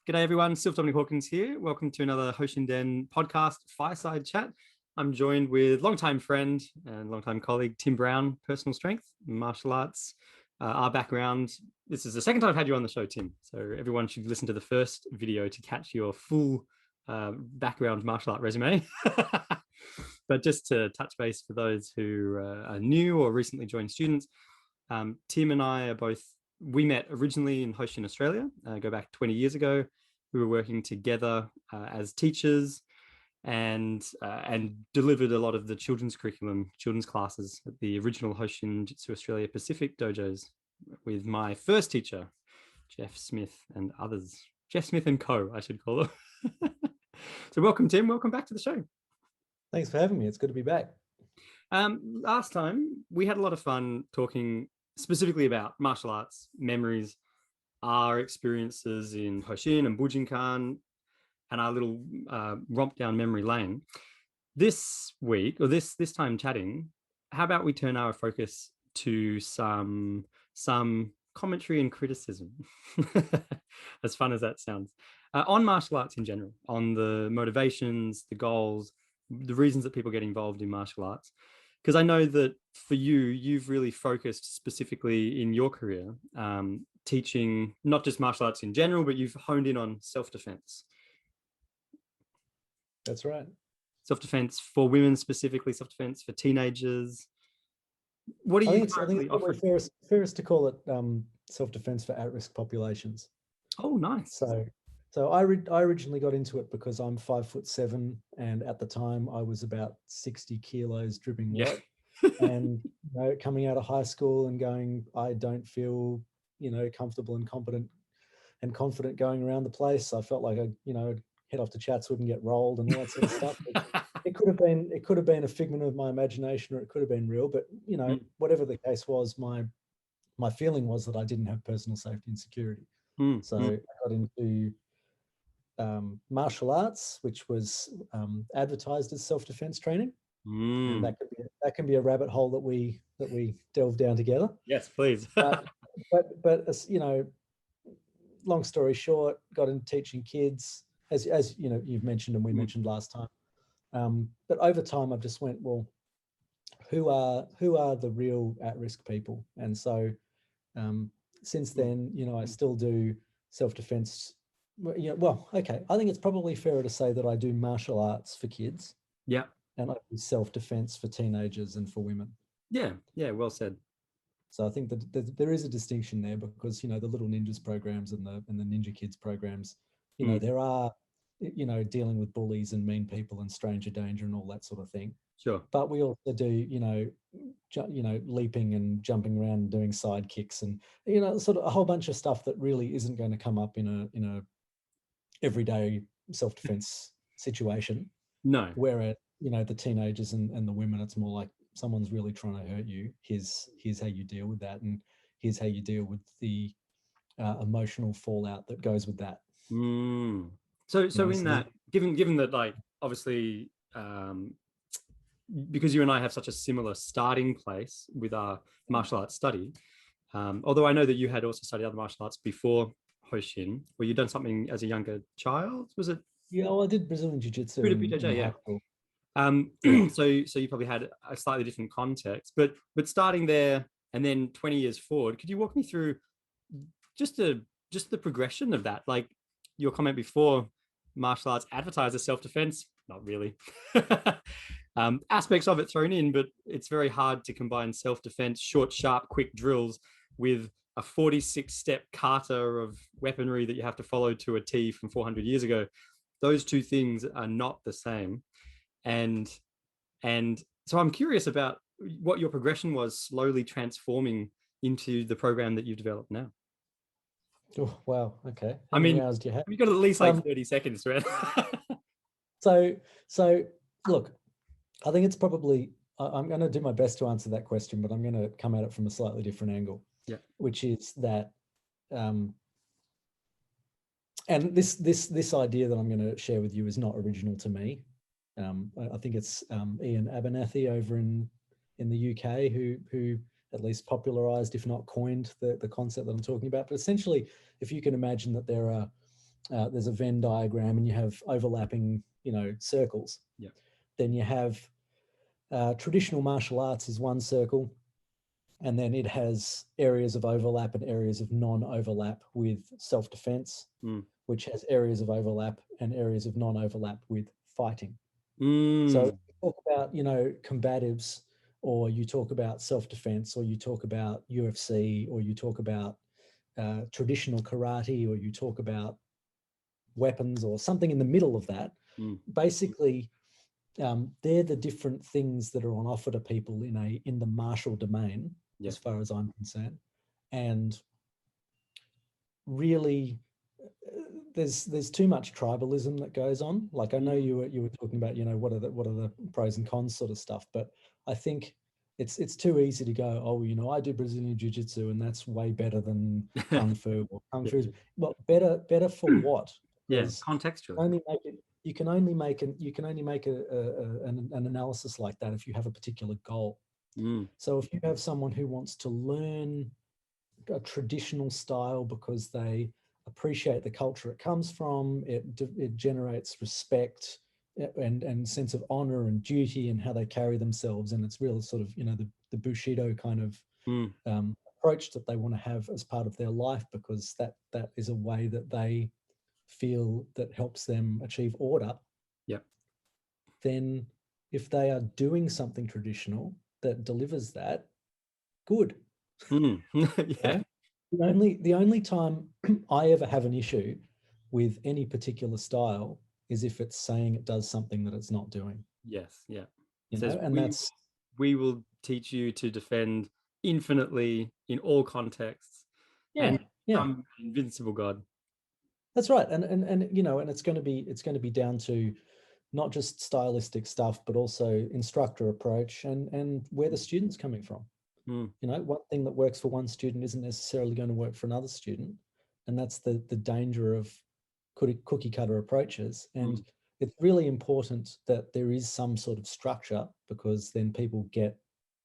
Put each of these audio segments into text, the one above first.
G'day everyone, Sylv Dominic Hawkins here. Welcome to another Hoshinden podcast Fireside Chat. I'm joined with longtime friend and longtime colleague Tim Brown, personal strength, martial arts, our background. This is the second time I've had you on the show, Tim. So everyone should listen to the first video to catch your full background martial art resume. But just to touch base for those who are new or recently joined students, Tim and I are both, we met originally in Hoshin, Australia, go back 20 years ago. We were working together as teachers and delivered a lot of the children's curriculum, children's classes at the original Hoshin Jutsu Australia Pacific dojos with my first teacher, Jeff Smith and others. Jeff Smith and co, I should call them. So welcome, Tim. Welcome back to the show. Thanks for having me. It's good to be back. Last time, we had a lot of fun talking specifically about martial arts, memories, our experiences in Hoshin and Bujinkan, and our little romp down memory lane. This week, or this time chatting, how about we turn our focus to some commentary and criticism, as fun as that sounds, on martial arts in general, on the motivations, the goals, the reasons that people get involved in martial arts. Because I know that for you, you've really focused specifically in your career, teaching not just martial arts in general, but you've honed in on self-defense. That's right. Self-defense for women specifically, self-defense for teenagers. What do you I think it's probably fairest to call it self-defense for at-risk populations. Oh, nice. So I originally got into it because I'm 5'7", and at the time I was about 60 kilos dripping wet. And coming out of high school and going, I don't feel comfortable and competent and confident going around the place. I felt like I'd head off to Chatswood and get rolled and all that sort of stuff. It could have been a figment of my imagination, or it could have been real. But whatever the case was, my feeling was that I didn't have personal safety and security. So I got into martial arts, which was advertised as self-defense training, and that can be a rabbit hole that we delve down together. Yes, please. but long story short, got into teaching kids, as you've mentioned and we mentioned last time. But over time, I've just went, well, who are the real at-risk people? And so since then, I still do self-defense. Well, okay. I think it's probably fairer to say that I do martial arts for kids. Yeah. And I do self-defense for teenagers and for women. Yeah. Well said. So I think that there is a distinction there because, the Little Ninjas programs and the Ninja Kids programs, there are, dealing with bullies and mean people and stranger danger and all that sort of thing. Sure. But we also do, leaping and jumping around and doing side kicks and, sort of a whole bunch of stuff that really isn't going to come up in a everyday self-defense situation. No. Where the teenagers and the women, it's more like someone's really trying to hurt you. Here's how you deal with that, and here's how you deal with the emotional fallout that goes with that. So in that, given that, like, obviously, because you and I have such a similar starting place with our martial arts study, although I know that you had also studied other martial arts before Hoshin, where you'd done something as a younger child, was it? Yeah, well, I did Brazilian Jiu-Jitsu. So you probably had a slightly different context, but starting there and then 20 years forward, could you walk me through just the progression of that? Like your comment before, martial arts advertised as self-defense, not really. Aspects of it thrown in, but it's very hard to combine self-defense, short, sharp, quick drills with a 46-step kata of weaponry that you have to follow to a T from 400 years ago. Those two things are not the same. And so I'm curious about what your progression was slowly transforming into the program that you've developed now. Oh, wow. Okay. How many hours do you have? You've got at least like 30 seconds, right? So look, I think it's probably, I'm going to do my best to answer that question, but I'm going to come at it from a slightly different angle. Yeah. Which is that, and this idea that I'm going to share with you is not original to me. I think it's Ian Abernethy over in the UK who at least popularized, if not coined, the concept that I'm talking about. But essentially, if you can imagine that there are there's a Venn diagram and you have overlapping, circles. Yeah. Then you have traditional martial arts is one circle, and then it has areas of overlap and areas of non-overlap with self-defense, which has areas of overlap and areas of non-overlap with fighting. So if you talk about, combatives, or you talk about self-defense, or you talk about UFC, or you talk about traditional karate, or you talk about weapons or something in the middle of that, basically they're the different things that are on offer to people in the martial domain, as far as I'm concerned. And really, there's too much tribalism that goes on. Like, I know you were talking about, what are the pros and cons sort of stuff, but I think it's too easy to go, oh, I do Brazilian Jiu-Jitsu and that's way better than Kung Fu, or Kung Fu is, well, better for what? Contextually. You can only make an analysis like that if you have a particular goal. So if you have someone who wants to learn a traditional style because they appreciate the culture it comes from, it generates respect and sense of honor and duty and how they carry themselves, and it's real sort of the Bushido kind of approach that they want to have as part of their life, because that is a way that they feel that helps them achieve order. Then if they are doing something traditional that delivers that, good. The only time I ever have an issue with any particular style is if it's saying it does something that it's not doing. We will teach you to defend infinitely in all contexts, and I'm invincible God. That's right. And it's going to be down to not just stylistic stuff, but also instructor approach and where the student's coming from. One thing that works for one student isn't necessarily going to work for another student. And that's the danger of cookie cutter approaches. And it's really important that there is some sort of structure, because then people get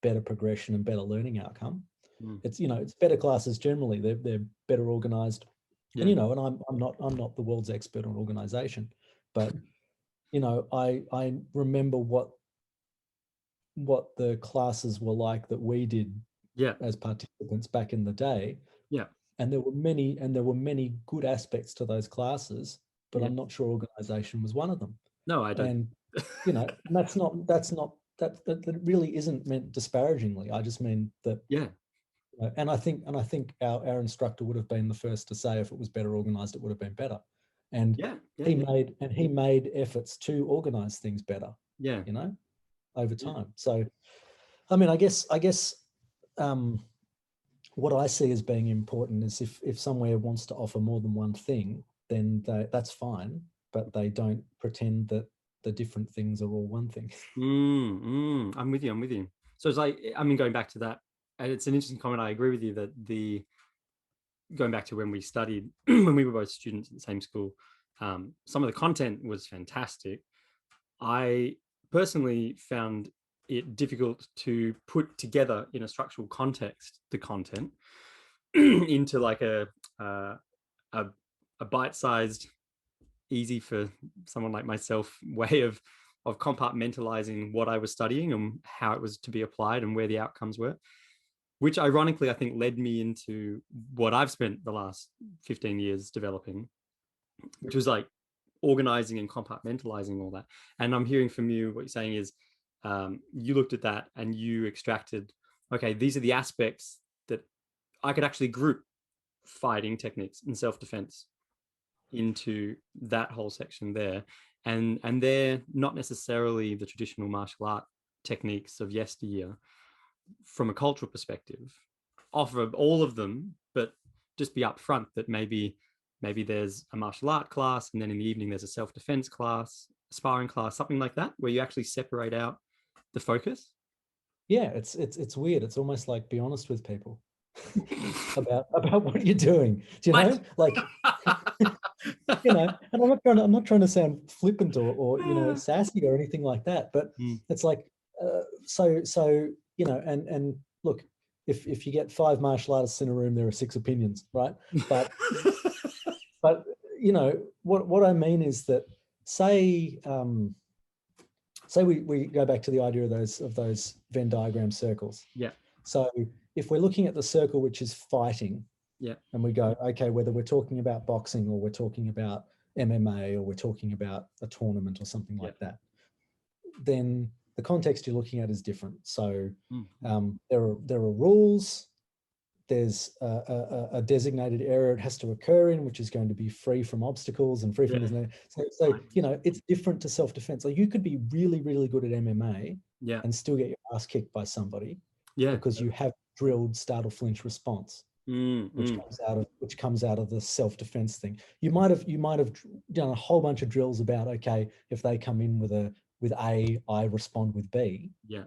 better progression and better learning outcome. It's better classes generally. They're better organized. And and I'm not the world's expert on organization, but I remember what the classes were like that we did as participants back in the day. And there were many good aspects to those classes, but I'm not sure organization was one of them. No, I don't. And that really isn't meant disparagingly. I just mean that and I think our instructor would have been the first to say if it was better organized, it would have been better. And he made efforts to organize things better. Over time. So, I mean, I guess what I see as being important is if somewhere wants to offer more than one thing, then that's fine, but they don't pretend that the different things are all one thing. I'm with you. So it's like, going back to that, and it's an interesting comment. I agree with you that going back to when we studied, when we were both students at the same school, some of the content was fantastic. I personally found it difficult to put together in a structural context the content into like a bite-sized, easy for someone like myself way of compartmentalizing what I was studying and how it was to be applied and where the outcomes were, which ironically I think led me into what I've spent the last 15 years developing, which was like organizing and compartmentalizing all that. And I'm hearing from you, what you're saying is you looked at that and you extracted, okay, these are the aspects that I could actually group fighting techniques and self-defense into that whole section there. And they're not necessarily the traditional martial art techniques of yesteryear from a cultural perspective. Offer all of them, but just be upfront that maybe there's a martial art class, and then in the evening there's a self-defense class, sparring class, something like that, where you actually separate out the focus. Yeah, it's weird. It's almost like be honest with people about what you're doing. Do you know? Like and I'm not trying to sound flippant or sassy or anything like that, but it's like so and look, if you get 5 martial artists in a room, there are 6 opinions, right? But what I mean is that say we go back to the idea of those Venn diagram circles. Yeah. So if we're looking at the circle which is fighting, yeah, and we go, okay, whether we're talking about boxing or we're talking about MMA or we're talking about a tournament or something like that, then the context you're looking at is different. So there are rules. There's a designated area it has to occur in, which is going to be free from obstacles and free from this. So it's different to self-defense. Like you could be really, really good at MMA and still get your ass kicked by somebody because you have drilled startle flinch response, which comes out of the self-defense thing. You might have done a whole bunch of drills about, okay, if they come in with A, I respond with B. Yeah.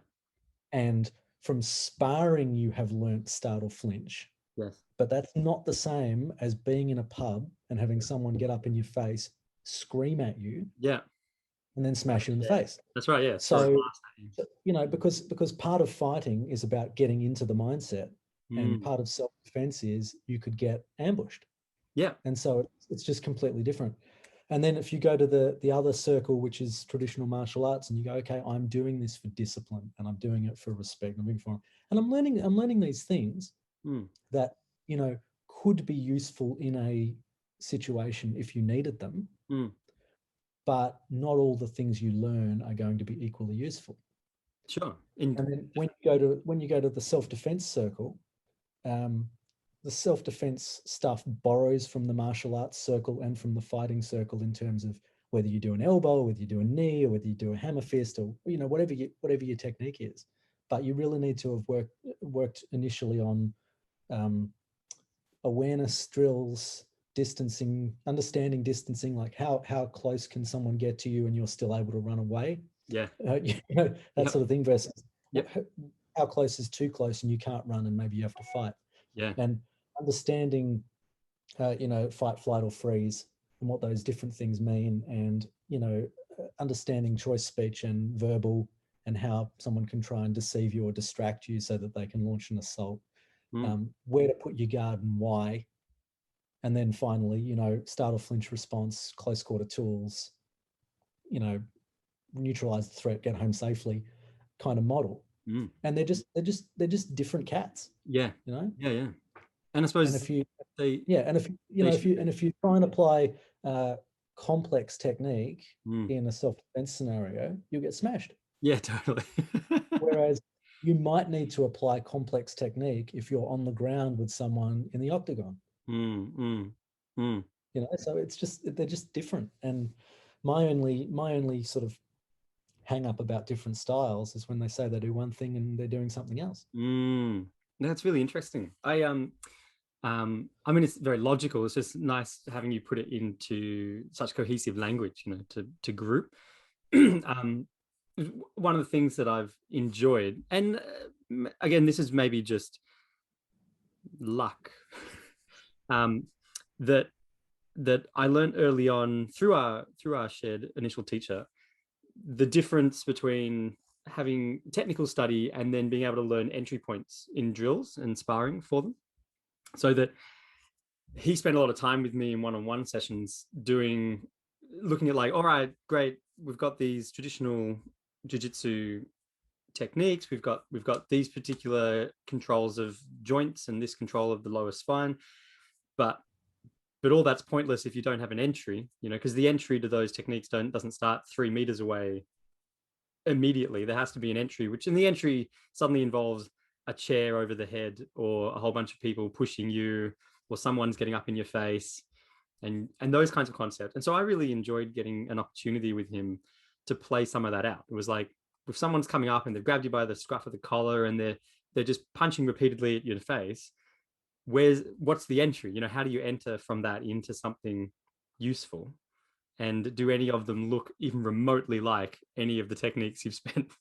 And from sparring, you have learnt startle flinch. Yes. But that's not the same as being in a pub and having someone get up in your face, scream at you, and then smash you in the face. That's right. Yeah. So, because part of fighting is about getting into the mindset, and part of self-defense is you could get ambushed. Yeah. And so it's just completely different. And then if you go to the other circle, which is traditional martial arts, and you go, okay, I'm doing this for discipline and I'm doing it for respect. I'm learning these things that, could be useful in a situation if you needed them. But not all the things you learn are going to be equally useful. Sure. And then when you go to the self-defense circle, the self-defense stuff borrows from the martial arts circle and from the fighting circle in terms of whether you do an elbow, whether you do a knee, or whether you do a hammer fist, or whatever your technique is. But you really need to have worked initially on awareness drills, distancing, understanding distancing, like how close can someone get to you and you're still able to run away? Yeah. That sort of thing versus how close is too close and you can't run and maybe you have to fight. Yeah. And understanding, fight, flight, or freeze, and what those different things mean, and understanding choice speech and verbal, and how someone can try and deceive you or distract you so that they can launch an assault. Where to put your guard and why, and then finally, startle flinch response, close quarter tools, neutralize the threat, get home safely, kind of model. And they're just different cats. Yeah. Yeah. And I suppose if you try and apply complex technique in a self-defense scenario, you'll get smashed. Yeah, totally. Whereas you might need to apply complex technique if you're on the ground with someone in the octagon. So they're just different. And my only sort of hang up about different styles is when they say they do one thing and they're doing something else. That's really interesting. I mean, it's very logical. It's just nice having you put it into such cohesive language, to group. One of the things that I've enjoyed, and again, this is maybe just luck, that I learned early on through our shared initial teacher, the difference between having technical study and then being able to learn entry points in drills and sparring for them. So that he spent a lot of time with me in one-on-one sessions looking at like, all right, great, we've got these traditional jiu-jitsu techniques, we've got these particular controls of joints and this control of the lower spine, but all that's pointless if you don't have an entry, because the entry to those techniques doesn't start 3 meters away immediately. There has to be an entry, which in the entry suddenly involves a chair over the head, or a whole bunch of people pushing you, or someone's getting up in your face, and those kinds of concepts. And so I really enjoyed getting an opportunity with him to play some of that out. It was like, if someone's coming up and they've grabbed you by the scruff of the collar and they're just punching repeatedly at your face, what's the entry? How do you enter from that into something useful? And do any of them look even remotely like any of the techniques you've spent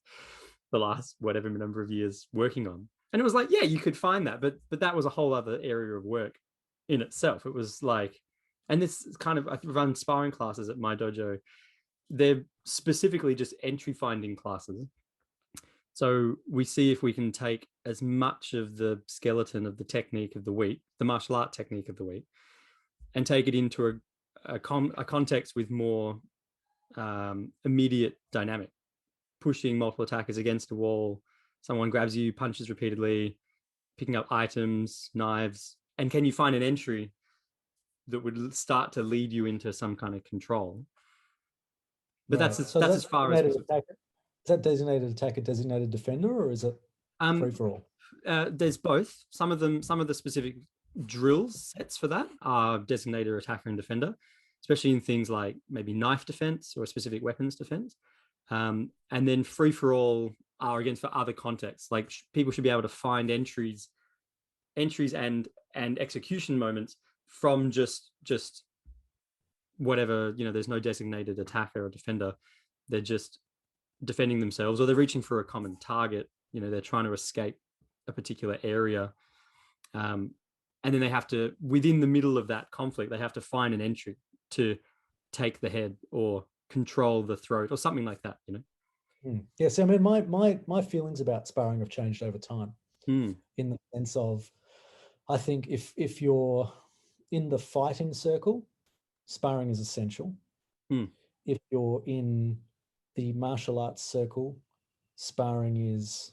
the last whatever number of years working on? And it was like, yeah, you could find that, but that was a whole other area of work in itself. It was like, and this kind of, I run sparring classes at my dojo. They're specifically just entry finding classes. So we see if we can take as much of the skeleton of the technique of the week, the martial art technique of the week, and take it into a context with more immediate dynamic, pushing multiple attackers against a wall, someone grabs you, punches repeatedly, picking up items, knives, and can you find an entry that would start to lead you into some kind of control? But Right. that's So is that as far as designated attacker? Is that designated attacker, designated defender, or is it free for all? there's both. Some of the specific drills sets for that are designated attacker and defender, especially in things like maybe knife defense or specific weapons defense. And then free for all are again for other contexts. Like people should be able to find entries and execution moments from just whatever, there's no designated attacker or defender. They're just defending themselves, or they're reaching for a common target. They're trying to escape a particular area, and then they have to, within the middle of that conflict, they have to find an entry to take the head or control the throat or something like that. Yes, I mean, my feelings about sparring have changed over time, in the sense of, I think if you're in the fighting circle, sparring is essential. If you're in the martial arts circle, sparring is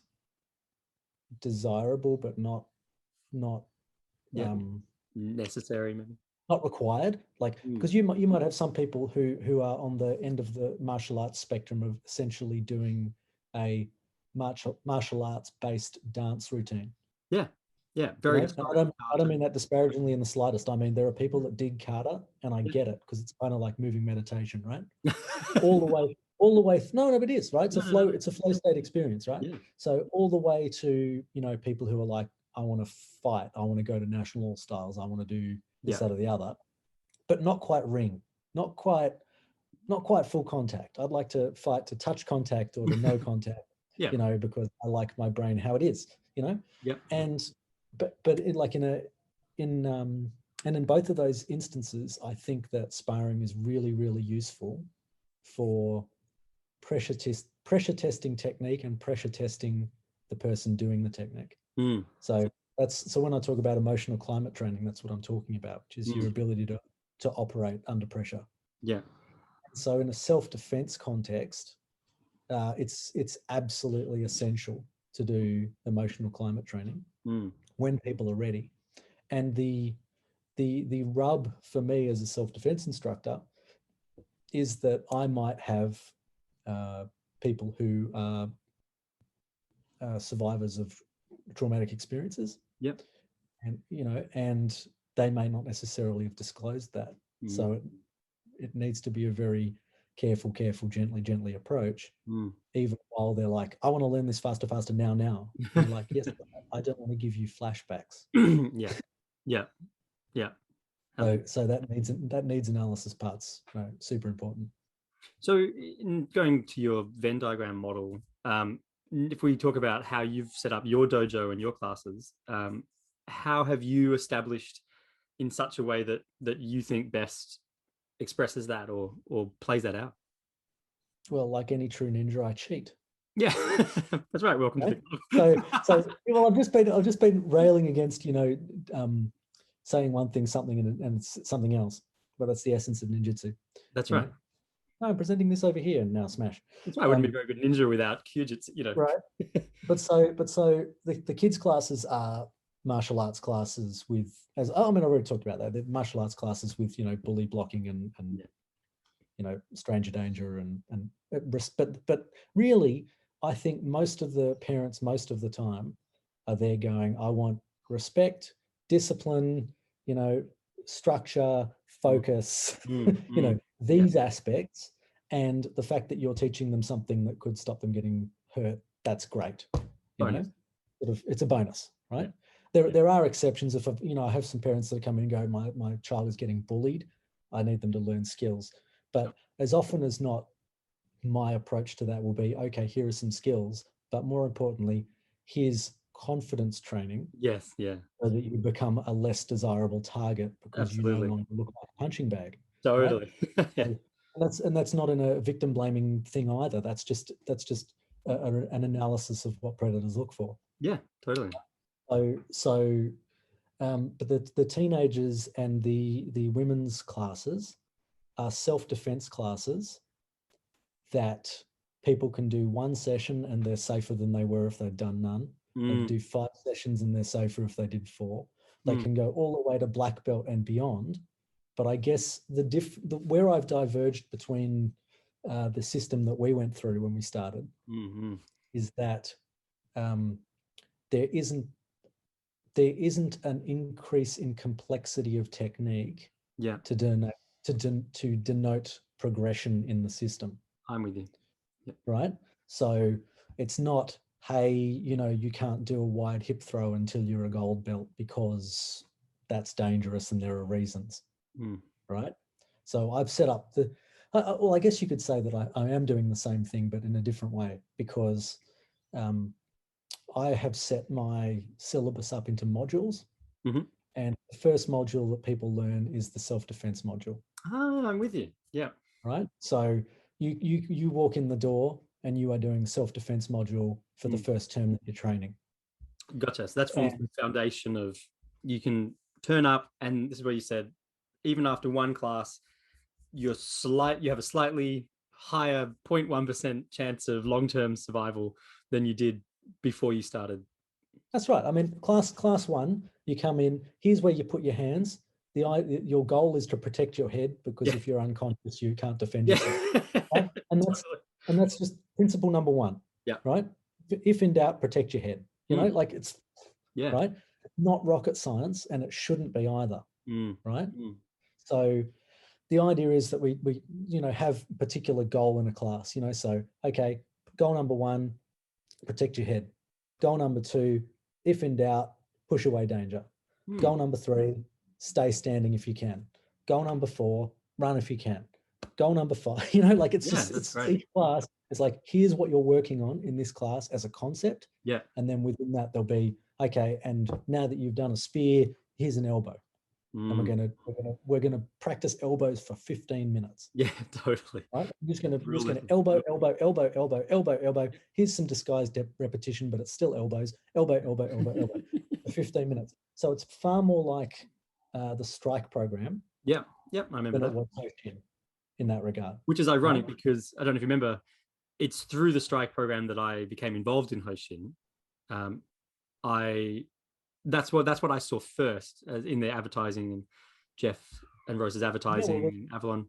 desirable, but not necessary, maybe not required. Like, because you might have some people who are on the end of the martial arts spectrum of essentially doing a martial arts based dance routine. Very. I don't mean that disparagingly in the slightest. I mean, there are people that dig kata, and I get it, because it's kind of like moving meditation, right? all the way. No, but it is, right? It's a flow state experience, right? So all the way to, people who are like, I want to fight, I want to go to national all styles, I want to do this, that, or the other, but not quite ring, not quite full contact. I'd like to fight to touch contact or to no contact, because I like my brain how it is, and but in both of those instances, I think that sparring is really, really useful for pressure testing technique and pressure testing the person doing the technique. So when I talk about emotional climate training, that's what I'm talking about, which is your ability to operate under pressure. So in a self-defense context, it's absolutely essential to do emotional climate training when people are ready. And the rub for me as a self-defense instructor is that I might have people who are survivors of traumatic experiences. And and they may not necessarily have disclosed that. So it needs to be a very careful, gently approach, even while they're like, I want to learn this faster now. And you're like, yes, I don't want to give you flashbacks. So that needs analysis parts, super important. So in going to your Venn diagram model, if we talk about how you've set up your dojo and your classes, how have you established in such a way that you think best expresses that or plays that out? Well, like any true ninja, I cheat. Yeah, that's right. Welcome to the club. So well, I've just been railing against, saying one thing, something, and something else. But that's the essence of ninjutsu. That's right. No, I'm presenting this over here, and now smash. That's why I wouldn't be a very good ninja without kyujutsu, Right. But so the kids' classes are martial arts classes with, I've already talked about that. The martial arts classes with, bully blocking and stranger danger and but really, I think most of the parents most of the time are there going, I want respect, discipline, structure, focus, these aspects, and the fact that you're teaching them something that could stop them getting hurt, that's great. It's a bonus, right? There are exceptions. If I have some parents that come in and go, my child is getting bullied, I need them to learn skills. But as often as not, my approach to that will be, okay, here are some skills, but more importantly, here's confidence training. Yes, yeah. So that you become a less desirable target because you no longer look like a punching bag. Totally. Right? And that's not in a victim blaming thing either. That's just an analysis of what predators look for. Yeah, totally. But the teenagers and the women's classes, are self-defense classes that people can do one session and they're safer than they were if they'd done none. They can do 5 sessions and they're safer if they did 4. They can go all the way to black belt and beyond. But I guess where I've diverged between the system that we went through when we started is that there isn't an increase in complexity of technique to denote progression in the system. I'm with you. Yep. Right? So it's not, hey, you can't do a wide hip throw until you're a gold belt because that's dangerous and there are reasons. Right? So I've set up well, I guess you could say that I am doing the same thing, but in a different way, because I have set my syllabus up into modules. And the first module that people learn is the self-defense module. I'm with you. Yeah. Right. So you walk in the door and you are doing self-defense module for the first term that you're training. Gotcha. So that's from the foundation of, you can turn up, and this is where you said, even after one class, you have a slightly higher 0.1% chance of long-term survival than you did before you started. That's right. I mean, class 1, you come in, here's where you put your hands. Your goal is to protect your head, because if you're unconscious, you can't defend yourself. Right? And that's just principle number 1. Yeah. Right. If in doubt, protect your head. Like it's right. Not rocket science, and it shouldn't be either. Right. So the idea is that we have a particular goal in a class. So okay, goal number 1, protect your head. Goal number 2, if in doubt, push away danger. Goal number 3, stay standing if you can. Goal number 4, run if you can. Goal number 5, it's each class. It's like, here's what you're working on in this class as a concept. Yeah. And then within that, there'll be, okay, and now that you've done a spear, here's an elbow. And we're gonna practice elbows for 15 minutes. Yeah, totally. Right? I'm just gonna elbow, elbow, elbow, elbow, elbow, elbow. Here's some disguised repetition, but it's still elbows, elbow, elbow, elbow, elbow for 15 minutes. So it's far more like the strike program. Yeah, I remember that. What in that regard. Which is ironic, because I don't know if you remember, it's through the strike program that I became involved in Hoshin. That's what I saw first in their advertising, and Jeff and Rose's advertising in Avalon.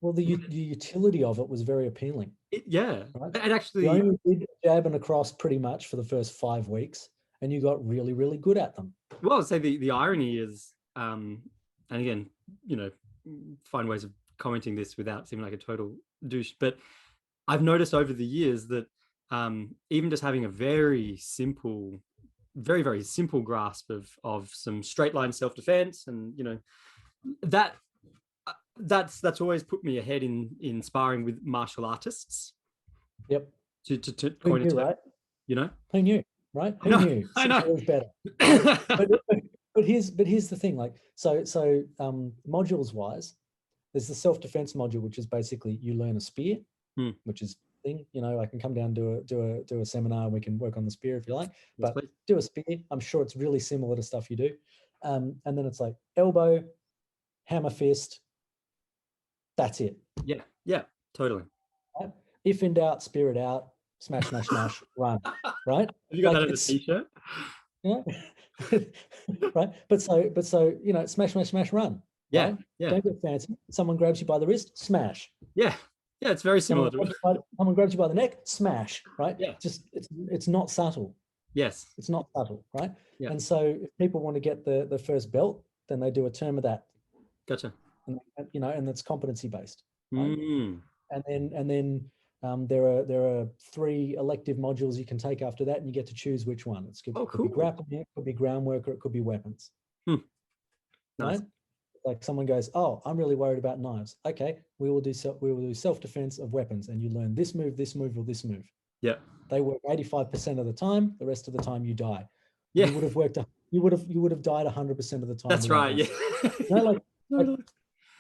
Well, the utility of it was very appealing. Right? And actually, you only did a jab and a cross pretty much for the first 5 weeks, and you got really, really good at them. Well, I'd say the irony is, and again, find ways of commenting this without seeming like a total douche, but I've noticed over the years that even just having a very, very simple grasp of some straight line self-defense, and that's always put me ahead in sparring with martial artists. Yep. To coin a term, right? Who knew, right? Who knew? I know. It was better. but here's the thing, like, so modules wise, there's the self-defense module, which is basically you learn a spear, which is thing. I can come down, do a seminar, and we can work on the spear if you like. But do a spear. I'm sure it's really similar to stuff you do. And then it's like elbow, hammer fist. That's it. Yeah, totally. Right? If in doubt, spear it out. Smash, smash, smash, run. Right? Have you got that as a t-shirt? Right. But so smash, smash, smash, run. Yeah. Right? Yeah. Don't get fancy. Someone grabs you by the wrist, smash. Yeah. Yeah, it's very similar to it. Someone grabs you by the neck, smash, right? Yeah. Just it's not subtle. Yes. It's not subtle, right? Yeah. And so if people want to get the first belt, then they do a term of that. Gotcha. And it's competency based. Right? And then there are 3 elective modules you can take after that, and you get to choose which one. It could be grappling, it could be groundwork, or it could be weapons. Nice. Right? Like someone goes, oh, I'm really worried about knives. Okay, we will do self-defense of weapons, and you learn this move, or this move. Yeah. They work 85% of the time. The rest of the time you die. Yeah. You would have died 100% of the time. That's right. Yeah.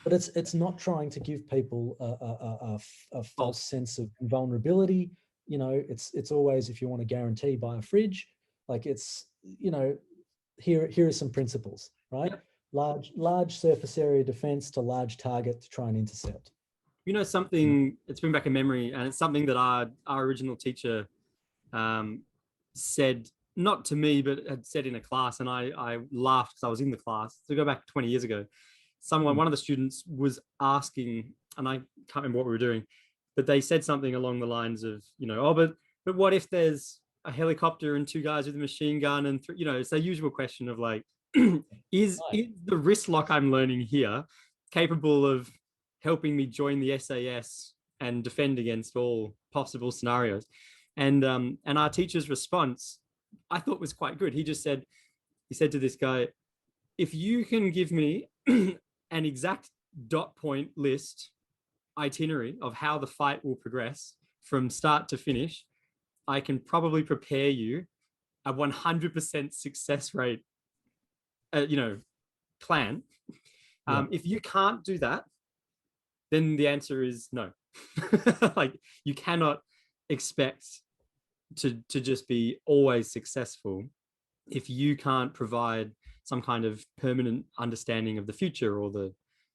But it's not trying to give people a false sense of vulnerability. It's always, if you want to guarantee, buy a fridge. Like it's, here are some principles, right? Yeah. large surface area defense to large target to try and intercept. You know, something, it's been back in memory, and it's something that our original teacher said, not to me, but had said in a class, and I laughed because I was in the class. So go back 20 years ago, one of the students was asking, and I can't remember what we were doing, but they said something along the lines of, oh, but what if there's a helicopter and two guys with a machine gun, and it's the usual question of like, is the wrist lock I'm learning here capable of helping me join the SAS and defend against all possible scenarios? And our teacher's response, I thought, was quite good. He said to this guy, if you can give me an exact dot point list itinerary of how the fight will progress from start to finish, I can probably prepare you a 100% success rate, plan. If you can't do that, then the answer is no. Like, you cannot expect to just be always successful if you can't provide some kind of permanent understanding of the future, or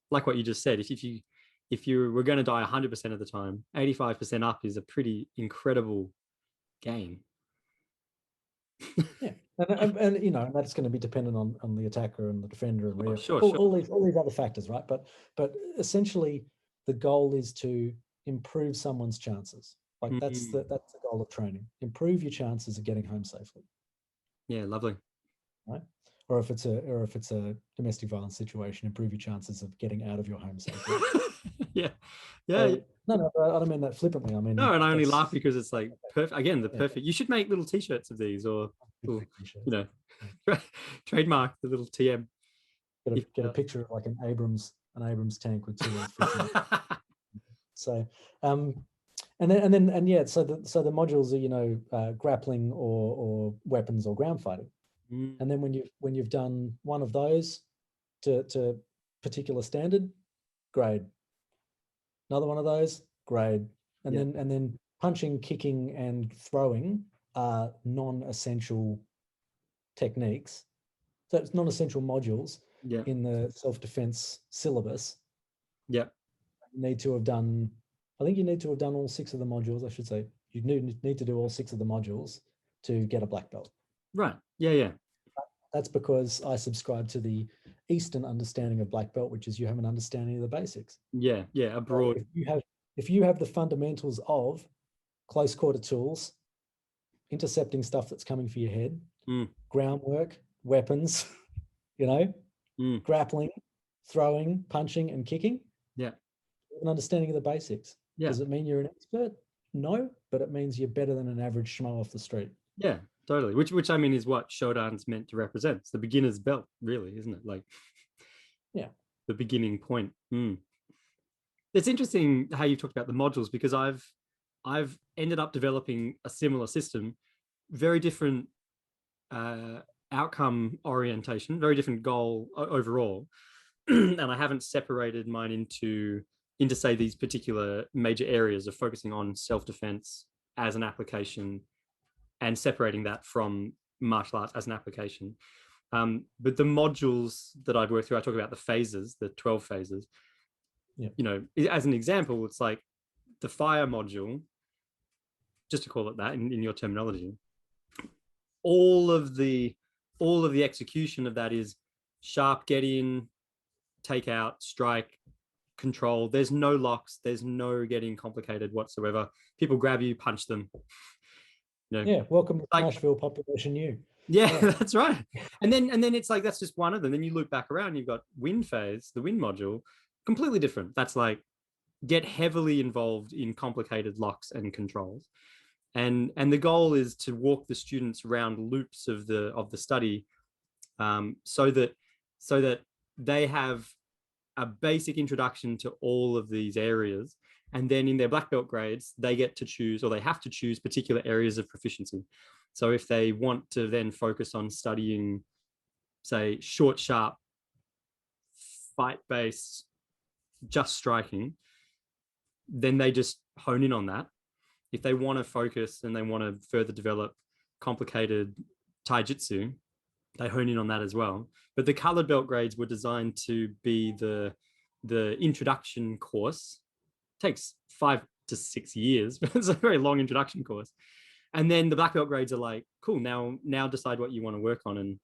like what you just said, if you were going to die 100% of the time, 85% up is a pretty incredible gain. Yeah. And that's going to be dependent on the attacker and the defender and all these other factors, right? But essentially, the goal is to improve someone's chances. Like that's the goal of training. Improve your chances of getting home safely. Yeah, lovely. Right. Or if it's a domestic violence situation, improve your chances of getting out of your home safely. Yeah. No, I don't mean that flippantly. I mean, no, and I only laugh because it's like perfect. Again, the perfect. You should make little T-shirts of these, or trademark the little TM. Get a picture of like an Abrams tank with 2 F-15. So, so the modules are grappling or weapons or ground fighting. And then when you've done one of those to particular standard, grade. Another one of those, grade. And then punching, kicking, and throwing are non-essential techniques. So it's non-essential modules in the self-defense syllabus. Yeah. You need to have done all 6 of the modules, I should say. You need to do all 6 of the modules to get a black belt. Right. Yeah. That's because I subscribe to the Eastern understanding of black belt, which is you have an understanding of the basics. Yeah. Abroad. So if you have the fundamentals of close quarter tools, intercepting stuff that's coming for your head, groundwork, weapons, grappling, throwing, punching, and kicking. Yeah. An understanding of the basics. Yeah. Does it mean you're an expert? No, but it means you're better than an average schmo off the street. Yeah, totally. Which I mean is what Shodan's meant to represent. It's the beginner's belt, really, isn't it? Like, yeah, the beginning point. It's interesting how you've talked about the modules, because I've ended up developing a similar system, very different outcome orientation, very different goal overall. And I haven't separated mine into say these particular major areas of focusing on self-defense as an application and separating that from martial arts as an application. But the modules that I've worked through, I talk about the phases, the 12 phases. Yeah. As an example, it's like the fire module, just to call it that in your terminology, all of the execution of that is sharp, get in, take out, strike, control. There's no locks. There's no getting complicated whatsoever. People grab you, punch them. Yeah, welcome to Nashville Population U. Yeah, that's right. And then it's like, that's just one of them. Then you look back around, you've got wind phase, the wind module, completely different. That's like, get heavily involved in complicated locks and controls. And the goal is to walk the students around loops of the study, so that they have a basic introduction to all of these areas. And then in their black belt grades, they get to choose, or they have to choose, particular areas of proficiency. So if they want to then focus on studying, say, short, sharp, fight-based, just striking, then they just hone in on that. If they want to focus and they want to further develop complicated taijutsu, they hone in on that as well. But the colored belt grades were designed to be the introduction course. It takes 5 to 6 years, but it's a very long introduction course. And then the black belt grades are like, cool, now decide what you want to work on and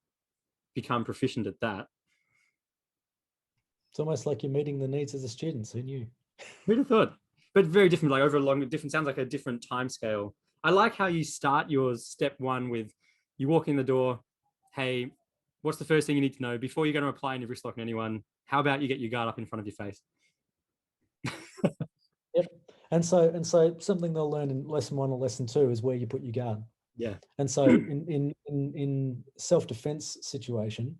become proficient at that. It's almost like you're meeting the needs of the students. Who knew? Who'd have thought? But very different, like over a long, different, sounds like a different time scale. I like how you start your step one with, you walk in the door, hey, what's the first thing you need to know before you're going to apply any wrist lock on anyone? How about you get your guard up in front of your face? Yep. And so something they'll learn in lesson 1 or lesson 2 is where you put your guard. Yeah. And so in self-defense situation,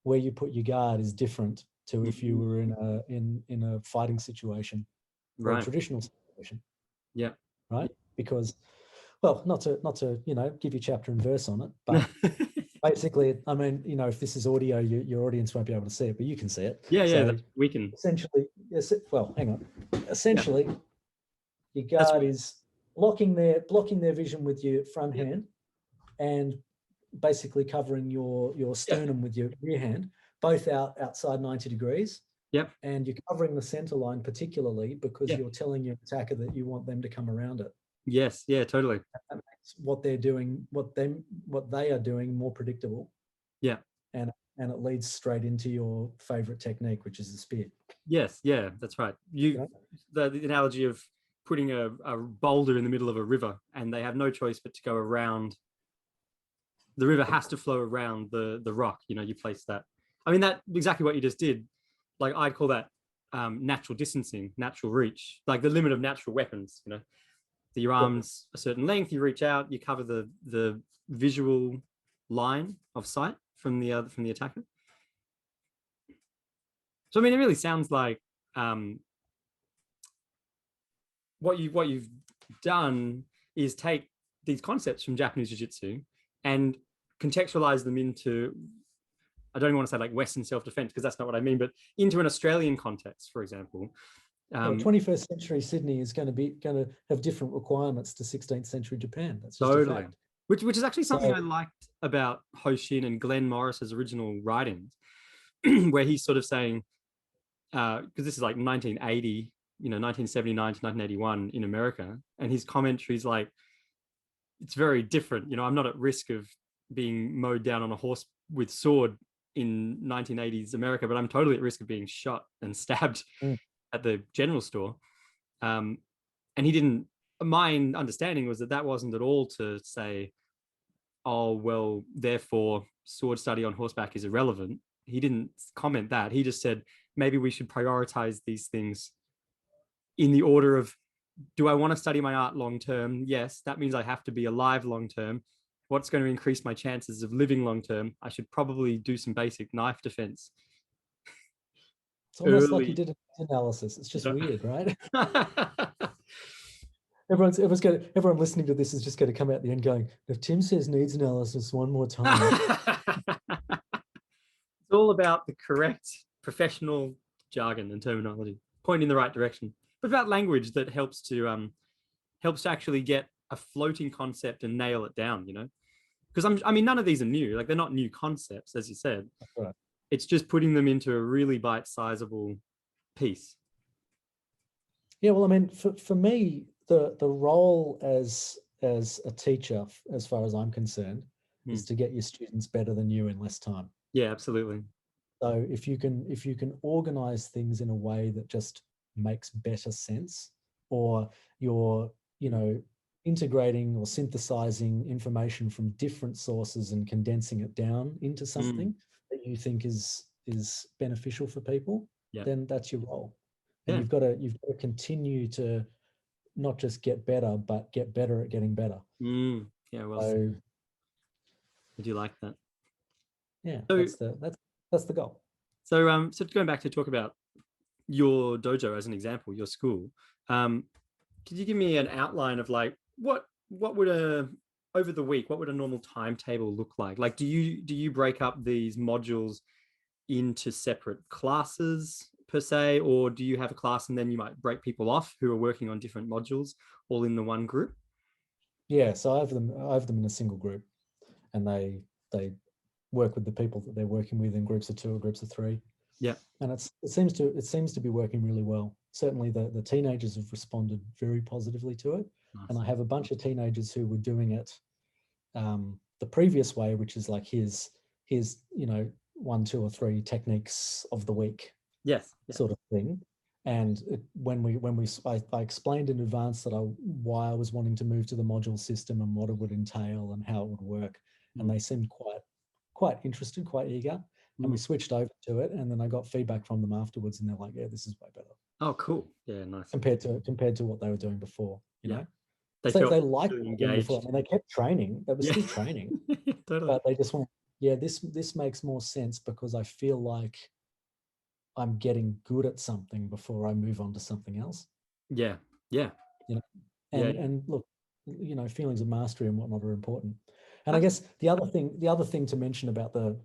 where you put your guard is different to if you were in a fighting situation or a traditional situation. Yeah. Right. Because, well, not to give you chapter and verse on it, but basically, I mean, if this is audio, your audience won't be able to see it, but you can see it. Yeah, so we can. Essentially, yes. Well, hang on. Essentially, your guard is blocking their vision with your front hand, and basically covering your sternum with your rear hand, both outside 90 degrees. Yep. And you're covering the center line particularly because you're telling your attacker that you want them to come around it. Yes. Yeah, totally. That makes what they're doing, what they are doing more predictable. Yeah. And it leads straight into your favorite technique, which is the spear. Yes. Yeah, that's right. The analogy of putting a boulder in the middle of a river and they have no choice but to go around. The river has to flow around the rock. You place that. I mean, that's exactly what you just did. Like, I'd call that natural distancing, natural reach, like the limit of natural weapons. Your arm's a certain length, you reach out, you cover the visual line of sight from the attacker. So I mean, it really sounds like what you've done is take these concepts from Japanese jiu-jitsu and contextualize them into, I don't even want to say like Western self-defense because that's not what I mean, but into an Australian context, for example. 21st century Sydney is going to have different requirements to 16th century Japan. That's just totally a fact. Which is actually something I liked about Hoshin and Glenn Morris's original writings, where he's sort of saying, because this is like 1980, 1979 to 1981 in America, and his commentary is like, it's very different. I'm not at risk of being mowed down on a horse with sword in 1980s America, but I'm totally at risk of being shot and stabbed at the general store. And he didn't, my understanding was that wasn't at all to say, oh, well, therefore sword study on horseback is irrelevant. He didn't comment that. He just said, maybe we should prioritize these things in the order of, do I want to study my art long term? Yes, that means I have to be alive long term. What's going to increase my chances of living long term? I should probably do some basic knife defense. It's almost like you did an analysis. It's just weird, right? Everyone listening to this is just going to come out the end going, if Tim says needs analysis one more time. It's all about the correct professional jargon and terminology, point in the right direction, but about language that helps to actually get a floating concept and nail it down, because I mean, none of these are new. Like, they're not new concepts, as you said. That's right. It's just putting them into a really bite-sizable piece. Yeah, well, I mean, for me, the role as a teacher, as far as I'm concerned, is to get your students better than you in less time. Yeah, absolutely. So if you can organize things in a way that just makes better sense, or you're integrating or synthesizing information from different sources and condensing it down into something that you think is beneficial for people, then that's your role. And you've got to continue to not just get better, but get better at getting better. Yeah, well, so, I do like that. Yeah, so that's the goal. So going back to talk about your dojo as an example, your school, could you give me an outline of like what would over the week, what would a normal timetable look like? Like, do you break up these modules into separate classes per se, or do you have a class and then you might break people off who are working on different modules all in the one group? Yeah, so I have them in a single group, and they work with the people that they're working with in groups of 2 or groups of 3. Yeah. And it seems to be working really well. Certainly the teenagers have responded very positively to it. Nice. And I have a bunch of teenagers who were doing it the previous way, which is like here's 1, 2, or 3 techniques of the week. Yes. Sort of thing. And I explained in advance why I was wanting to move to the module system and what it would entail and how it would work. And they seemed quite interested, quite eager. And we switched over to it, and then I got feedback from them afterwards, and they're like, "Yeah, this is way better." Oh, cool. Yeah, nice. Compared to what they were doing before, you know. They liked really what they were doing before. I mean, they kept training. They were still Yeah. training, Totally. but they just went, "Yeah, this makes more sense because I feel like I'm getting good at something before I move on to something else." Yeah. Yeah. You know, and look, you know, feelings of mastery and whatnot are important. And I guess the other thing to mention about the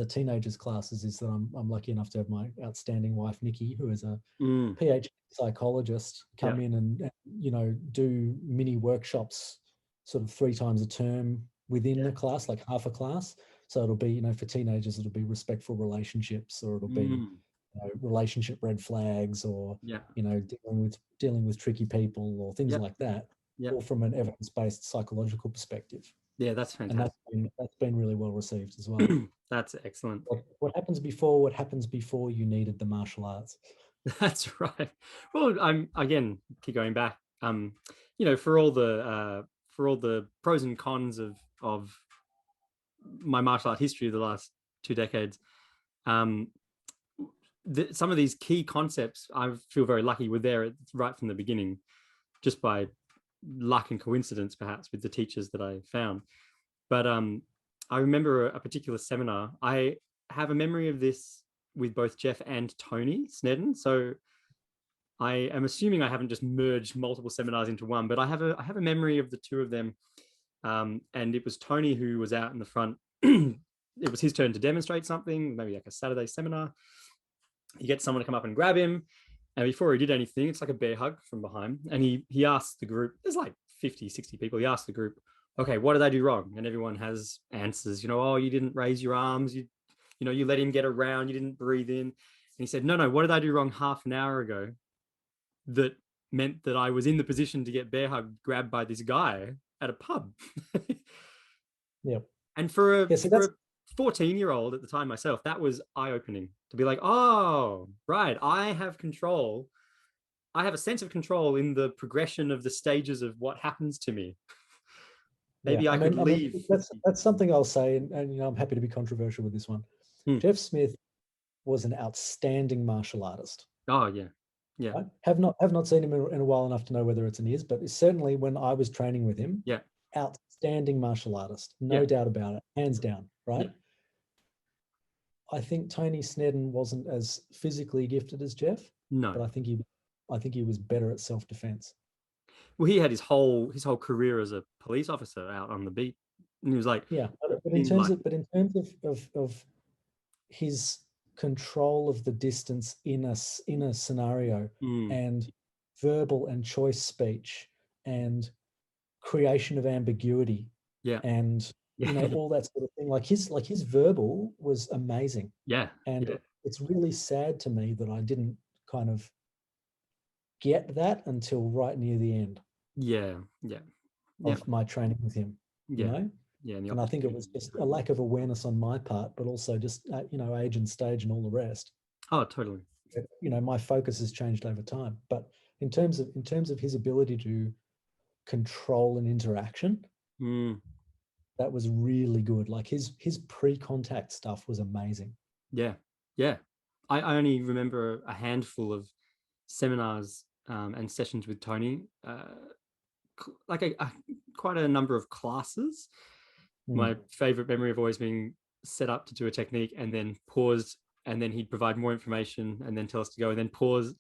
teenagers classes is that I'm lucky enough to have my outstanding wife Nikki, who is a PhD psychologist, come in and you know, do mini workshops sort of 3 times a term within the class, like half a class. So it'll be, you know, for teenagers, it'll be respectful relationships, or it'll be relationship red flags, or you know, dealing with tricky people, or things like that, all from an evidence-based psychological perspective. Yeah, that's fantastic. And that's been really well received as well. That's excellent. What happens before you needed the martial arts? That's right. Well, I'm again keep going back. You know, for all the pros and cons of my martial art history of the last 2 decades, some of these key concepts I feel very lucky were there right from the beginning, just by luck and coincidence, perhaps, with the teachers that I found. But I remember a particular seminar. I have a memory of this with both Jeff and Tony Snedden. So I am assuming I haven't just merged multiple seminars into one, but I have a memory of the 2 of them. And it was Tony who was out in the front. It was his turn to demonstrate something, maybe like a Saturday seminar. He gets someone to come up and grab him. And before he did anything, it's like a bear hug from behind. And he asked the group, there's like 50, 60 people. He asked the group, okay, what did I do wrong? And everyone has answers, you know, oh, you didn't raise your arms. You know, you let him get around. You didn't breathe in. And he said, no, what did I do wrong half an hour ago that meant that I was in the position to get bear hugged, grabbed by this guy at a pub? Yep. And for a 14-year-old at the time myself, that was eye-opening to be like, oh, right, I have control. I have a sense of control in the progression of the stages of what happens to me. Maybe I could leave. That's something I'll say, and you know, I'm happy to be controversial with this one. Jeff Smith was an outstanding martial artist. Oh yeah, yeah. Right? Have not seen him in a while enough to know whether it's an is, but certainly when I was training with him, outstanding martial artist, no doubt about it, hands down. Right. I think Tony Snedden wasn't as physically gifted as Jeff. No, but I think he was better at self-defense. Well, he had his whole career as a police officer out on the beat, and he was like, but in terms of his control of the distance in a scenario, and verbal and choice speech and creation of ambiguity, and you know, all that sort of thing, like his verbal was amazing. It's really sad to me that I didn't kind of get that until right near the end of my training with him, you know. And I think it was just a lack of awareness on my part, but also just you know, age and stage and all the rest. Oh, totally. You know, my focus has changed over time, but in terms of his ability to control an interaction, that was really good. Like his pre-contact stuff was amazing. I only remember a handful of seminars and sessions with Tony, like quite a number of classes. My favorite memory of always being set up to do a technique and then pause, and then he'd provide more information and then tell us to go, and then pause,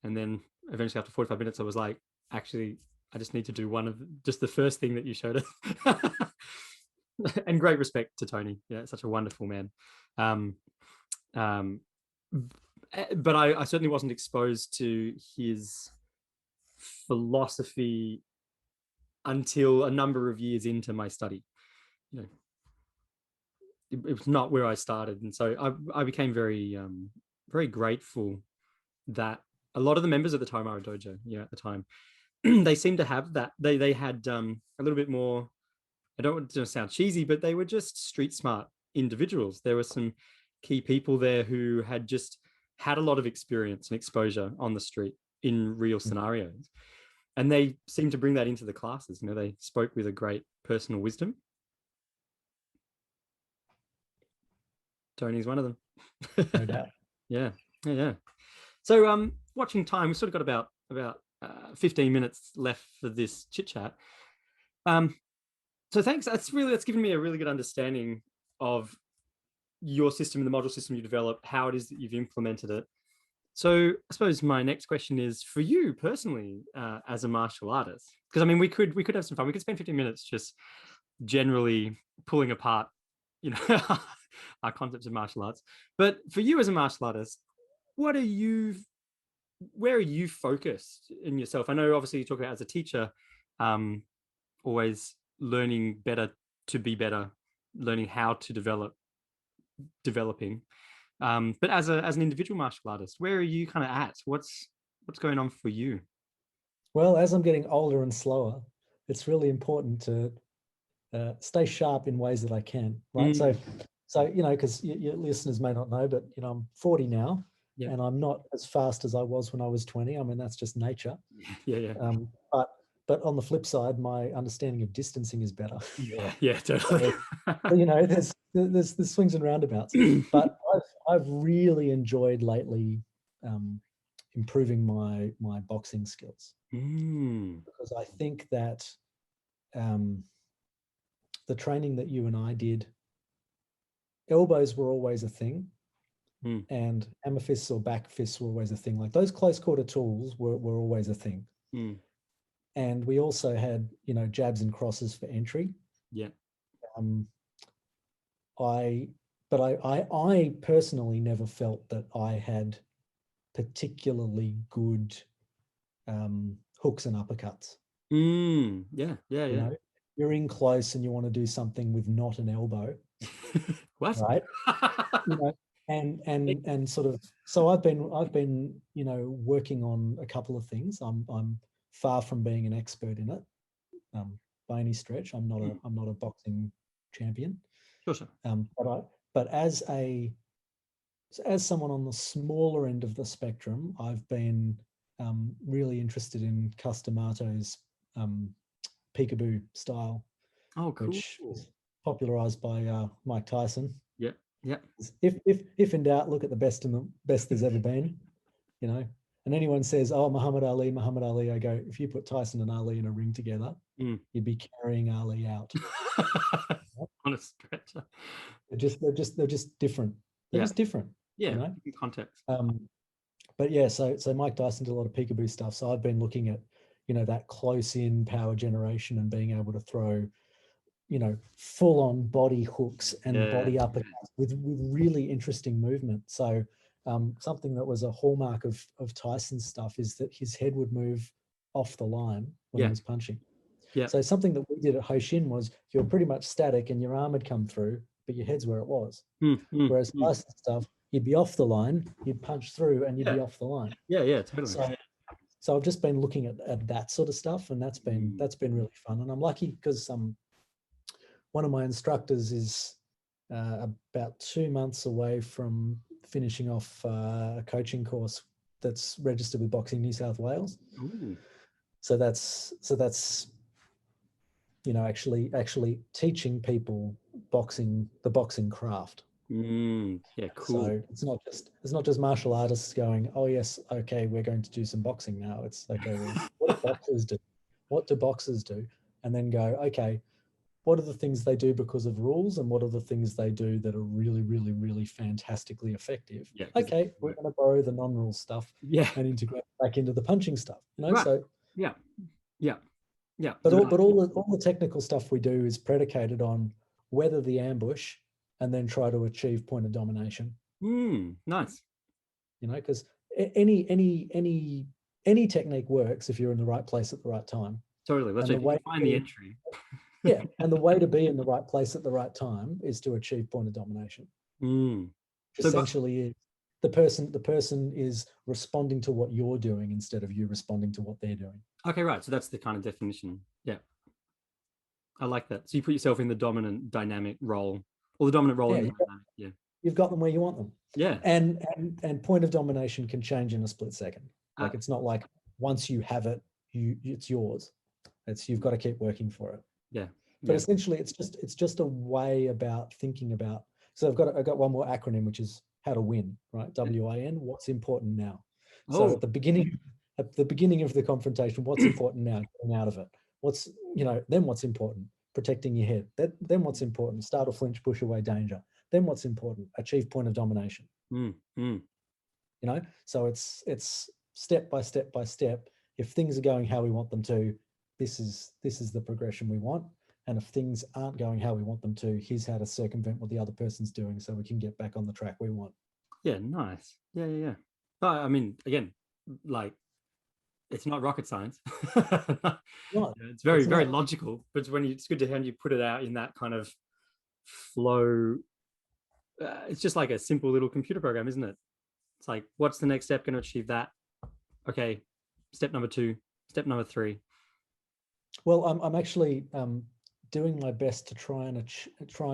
and then eventually after 45 minutes I was like, actually I just need to do just the first thing that you showed us. And great respect to Tony, such a wonderful man. But I certainly wasn't exposed to his philosophy until a number of years into my study. You know, it was not where I started. And so I became very, very grateful that a lot of the members at the Taimara Dojo, at the time, they seemed to have that. They had a little bit more, I don't want to sound cheesy, but they were just street smart individuals. There were some key people there who had just had a lot of experience and exposure on the street in real scenarios. And they seemed to bring that into the classes. They spoke with a great personal wisdom. Tony's one of them. No doubt. Yeah. So watching time, we've sort of got about 15 minutes left for this chit chat. So thanks. That's given me a really good understanding of your system and the module system you developed, how it is that you've implemented it. So I suppose my next question is for you personally, as a martial artist, because I mean, we could have some fun. We could spend 15 minutes just generally pulling apart, our concepts of martial arts. But for you as a martial artist, where are you focused in yourself? I know obviously you talk about as a teacher, always learning better to be better, learning how to developing. But as an individual martial artist, where are you kind of at? What's going on for you? Well, as I'm getting older and slower, it's really important to stay sharp in ways that I can, right? So because your listeners may not know, but I'm 40 now, and I'm not as fast as I was when I was 20. I mean, that's just nature. But on the flip side, my understanding of distancing is better. Yeah, totally. So, there's swings and roundabouts. But I've really enjoyed lately improving my boxing skills, because I think that the training that you and I did, elbows were always a thing, and hammer fists or back fists were always a thing. Like those close quarter tools were always a thing. And we also had, jabs and crosses for entry. Yeah. I personally never felt that I had particularly good hooks and uppercuts. Yeah. You're in close and you want to do something with not an elbow. What? Right. And sort of, so I've been working on a couple of things. I'm far from being an expert in it, by any stretch. I'm not a boxing champion. Sure. But as someone on the smaller end of the spectrum, I've been really interested in Customato's peekaboo style. Oh, cool. Which is popularized by Mike Tyson. Yeah. If in doubt, look at the best there's ever been. And anyone says, "Oh, Muhammad Ali," I go, if you put Tyson and Ali in a ring together, you'd be carrying Ali out. On a stretcher. They're just different. They're just different. Yeah. In context. But yeah, so Mike Tyson did a lot of peekaboo stuff. So I've been looking at, that close in power generation and being able to throw, full on body hooks and body uppercuts with really interesting movement. So something that was a hallmark of Tyson's stuff is that his head would move off the line when he was punching. Yeah. So something that we did at Hoshin was you're pretty much static and your arm had come through, but your head's where it was. Whereas Tyson's stuff, you'd be off the line, you'd punch through, and you'd be off the line. Yeah, totally. So I've just been looking at that sort of stuff, and that's been really fun. And I'm lucky because one of my instructors is about 2 months away from finishing off a coaching course that's registered with Boxing New South Wales. Ooh. So that's actually teaching people the boxing craft. Yeah, cool. So it's not just martial artists going, "Oh yes, okay, we're going to do some boxing now." It's okay, well, what do boxers do? What do boxers do? And then go, okay, what are the things they do because of rules, and what are the things they do that are really, really, really fantastically effective? Yeah, okay, we're going to borrow the non-rule stuff and integrate back into the punching stuff. Right. So yeah. But all the technical stuff we do is predicated on weather the ambush and then try to achieve point of domination. Nice. Because any technique works if you're in the right place at the right time. Totally. Let's find the entry. Yeah, and the way to be in the right place at the right time is to achieve point of domination. Mm. Essentially, is the person is responding to what you're doing instead of you responding to what they're doing. Okay, right. So that's the kind of definition. Yeah, I like that. So you put yourself in the dominant dynamic role, or the dominant role Yeah, in the dynamic. Yeah, you've got them where you want them. yeah. And point of domination can change in a split second. Like, it's not like once you have it, it's yours. It's, you've got to keep working for it. Yeah. But essentially, it's just a way about thinking about. So I've got one more acronym, which is how to win, right? WIN. What's important now? So at the beginning of the confrontation, what's important now? Getting out of it. What's, then what's important? Protecting your head. Then what's important? Startle, flinch, push away danger. Then what's important? Achieve point of domination. So it's step by step by step. If things are going how we want them to, this is the progression we want. And if things aren't going how we want them to, here's how to circumvent what the other person's doing so we can get back on the track we want. Yeah, nice. Yeah. I mean, again, like, it's not rocket science. It's very logical, but it's good to hear you put it out in that kind of flow. It's just like a simple little computer program, isn't it? It's like, what's the next step going to achieve that? Okay, step number 2, step number 3. Well, I'm actually doing my best to try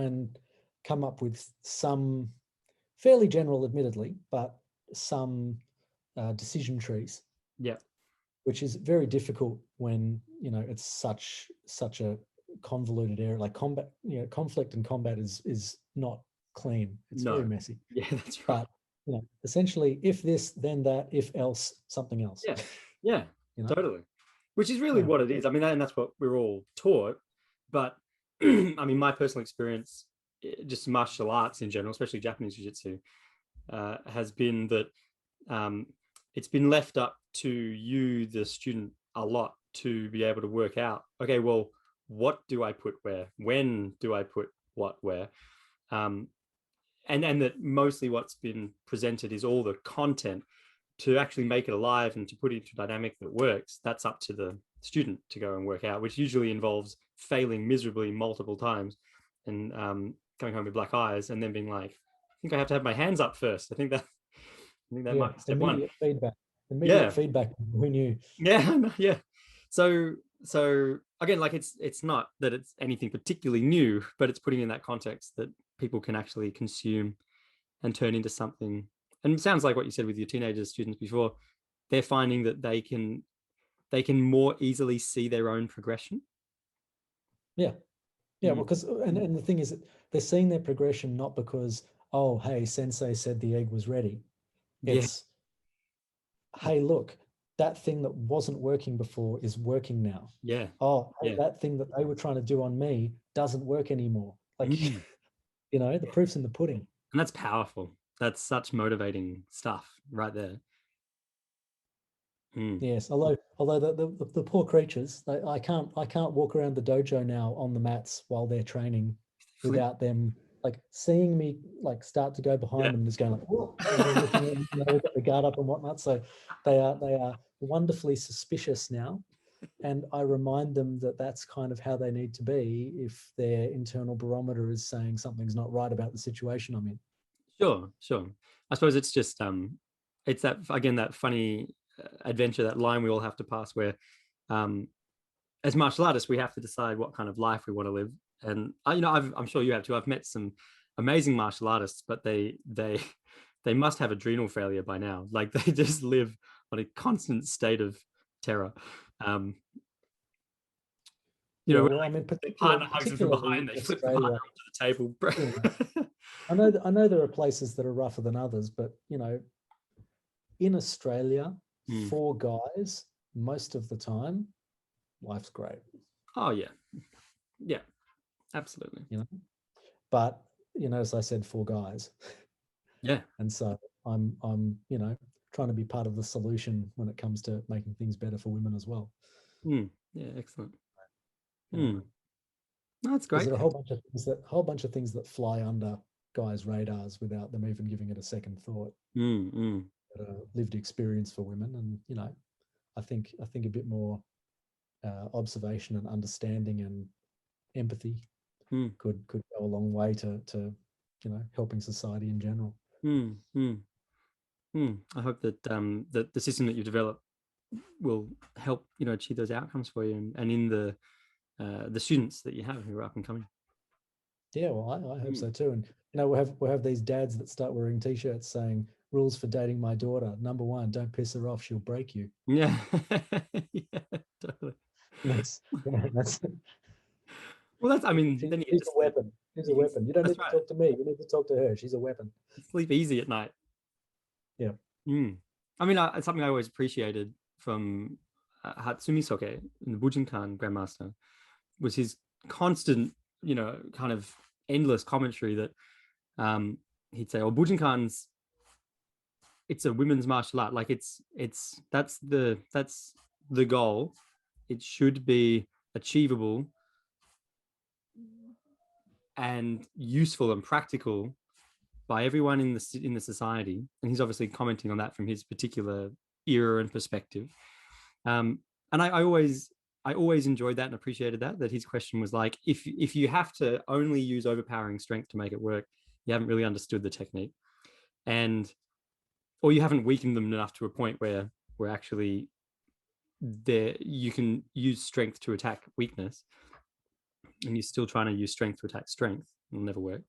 and come up with some fairly general, admittedly, but some decision trees. Yeah. Which is very difficult when it's such a convoluted area. Like combat, conflict and combat is not clean. It's very messy. Yeah, that's right. But essentially, if this, then that, if else, something else. Yeah, totally. Which is really what it is. I mean, and that's what we're all taught. But I mean, my personal experience, just martial arts in general, especially Japanese jiu-jitsu, has been that it's been left up to you, the student, a lot to be able to work out, okay, well, what do I put where? When do I put what where? And that mostly what's been presented is all the content. To actually make it alive and to put it into a dynamic that works, that's up to the student to go and work out, which usually involves failing miserably multiple times and coming home with black eyes and then being like, I think I have to have my hands up first. I think that might be step one. Immediate feedback. Who knew? Yeah. So again, like, it's not that it's anything particularly new, but it's putting in that context that people can actually consume and turn into something. And it sounds like what you said with your teenager students before, they're finding that they can more easily see their own progression. Yeah. Well, because and the thing is that they're seeing their progression not because, oh, hey, sensei said the egg was ready. It's, hey, look, that thing that wasn't working before is working now. Yeah. Oh, hey, that thing that they were trying to do on me doesn't work anymore. Like, the proof's in the pudding. And that's powerful. That's such motivating stuff right there. Yes, although the poor creatures, I can't walk around the dojo now on the mats while they're training without them like seeing me like start to go behind them and just going like, whoa, looking, they've got the guard up and whatnot. So they are wonderfully suspicious now, and I remind them that that's kind of how they need to be if their internal barometer is saying something's not right about the situation I'm in. Sure. I suppose it's just it's that, again, that funny adventure, that line we all have to pass where as martial artists we have to decide what kind of life we want to live. And I'm sure you have too. I've met some amazing martial artists, but they must have adrenal failure by now. Like, they just live on a constant state of terror. I mean, the partner hugs them from behind, they flip the partner onto the table. Yeah. I know there are places that are rougher than others, but in Australia, for guys, most of the time, life's great. Oh yeah, absolutely. But as I said, for guys. Yeah. And so I'm trying to be part of the solution when it comes to making things better for women as well. Yeah, excellent. No, that's great. There's a whole bunch of things that fly under guys' radars without them even giving it a second thought. Lived experience for women, and I think a bit more observation and understanding and empathy Mm. could go a long way to helping society in general. Mm. Mm. Mm. I hope that that the system that you develop will help achieve those outcomes for you, and in the students that you have who are up and coming. Yeah, well, I hope so too. And we'll have these dads that start wearing T-shirts saying rules for dating my daughter. Number 1, don't piss her off; she'll break you. Yeah, yeah, totally. That's that's Well, I mean, then you get she's to a sleep. weapon. She's a weapon. You don't That's need to right. talk to me. You need to talk to her. She's a weapon. Sleep easy at night. Yeah. Mm. I mean, it's something I always appreciated from Hatsumi Soke, the Bujinkan Grandmaster, was his constant, kind of endless commentary that he'd say, "Oh, Bujinkan's it's a women's martial art. Like that's the goal. It should be achievable and useful and practical by everyone in the society." And he's obviously commenting on that from his particular era and perspective. And I always enjoyed that and appreciated that his question was like, if you have to only use overpowering strength to make it work, you haven't really understood the technique, and or you haven't weakened them enough to a point where actually there you can use strength to attack weakness, and you're still trying to use strength to attack strength. It'll never work.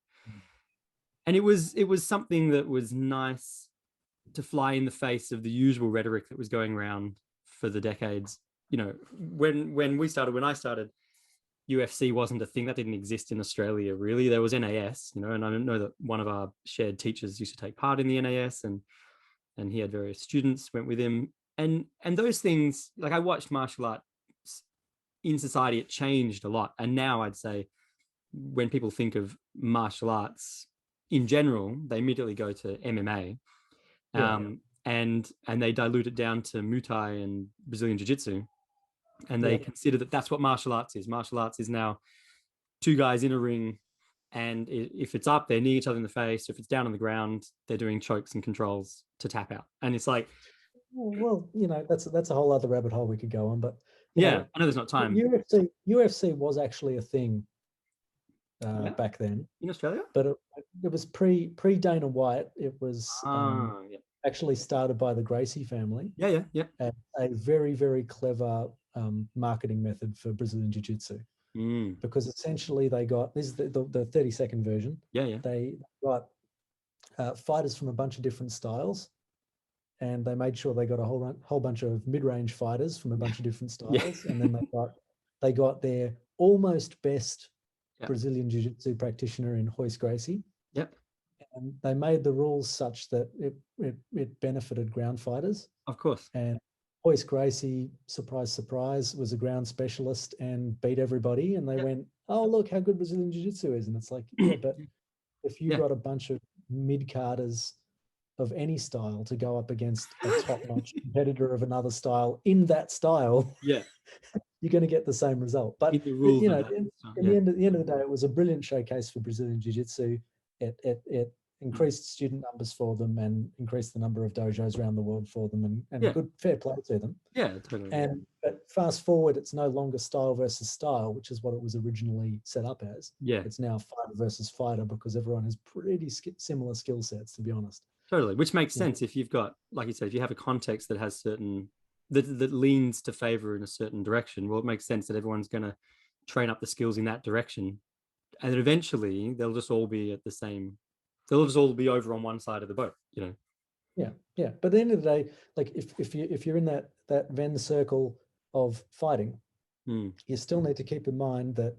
And it was something that was nice to fly in the face of the usual rhetoric that was going around for the decades. When I started, UFC wasn't a thing. That didn't exist in Australia, really. There was NAS, and I know that one of our shared teachers used to take part in the NAS, and he had various students went with him. And those things, like I watched martial arts in society, it changed a lot. And now I'd say when people think of martial arts in general, they immediately go to MMA. And they dilute it down to Muay Thai and Brazilian Jiu-Jitsu. And they consider that that's what martial arts is. Martial arts is now two guys in a ring, and if it's up, they're near each other in the face. If it's down on the ground, they're doing chokes and controls to tap out. And it's like, well, that's a whole other rabbit hole we could go on. But I know there's not time. UFC was actually a thing back then in Australia, but it was pre Dana White. It was actually started by the Gracie family. Yeah. A very, very clever marketing method for Brazilian Jiu-Jitsu. Because essentially they got, this is the 30-second version. They got fighters from a bunch of different styles, and they made sure they got a whole bunch of mid-range fighters from a bunch of different styles, and then they got their almost best Brazilian Jiu-Jitsu practitioner in Royce Gracie. And they made the rules such that it benefited ground fighters. Of course. And Royce Gracie, surprise, surprise, was a ground specialist and beat everybody. And they went, oh, look how good Brazilian Jiu-Jitsu is. And it's like, yeah, but if you got a bunch of mid-carders of any style to go up against a top-notch competitor of another style in that style, you're going to get the same result. But at the end of the day, it was a brilliant showcase for Brazilian Jiu-Jitsu. It increased student numbers for them and increased the number of dojos around the world for them, and good fair play to them. Yeah, totally. But fast forward, it's no longer style versus style, which is what it was originally set up as. It's now fighter versus fighter because everyone has pretty similar skill sets, to be honest. Totally, which makes sense if you've got, like you said, if you have a context that has certain that leans to favor in a certain direction. Well, it makes sense that everyone's going to train up the skills in that direction, and then eventually they'll just all be at the same. They'll just all be over on one side of the boat, Yeah. But at the end of the day, like if you're in that Venn circle of fighting, you still need to keep in mind that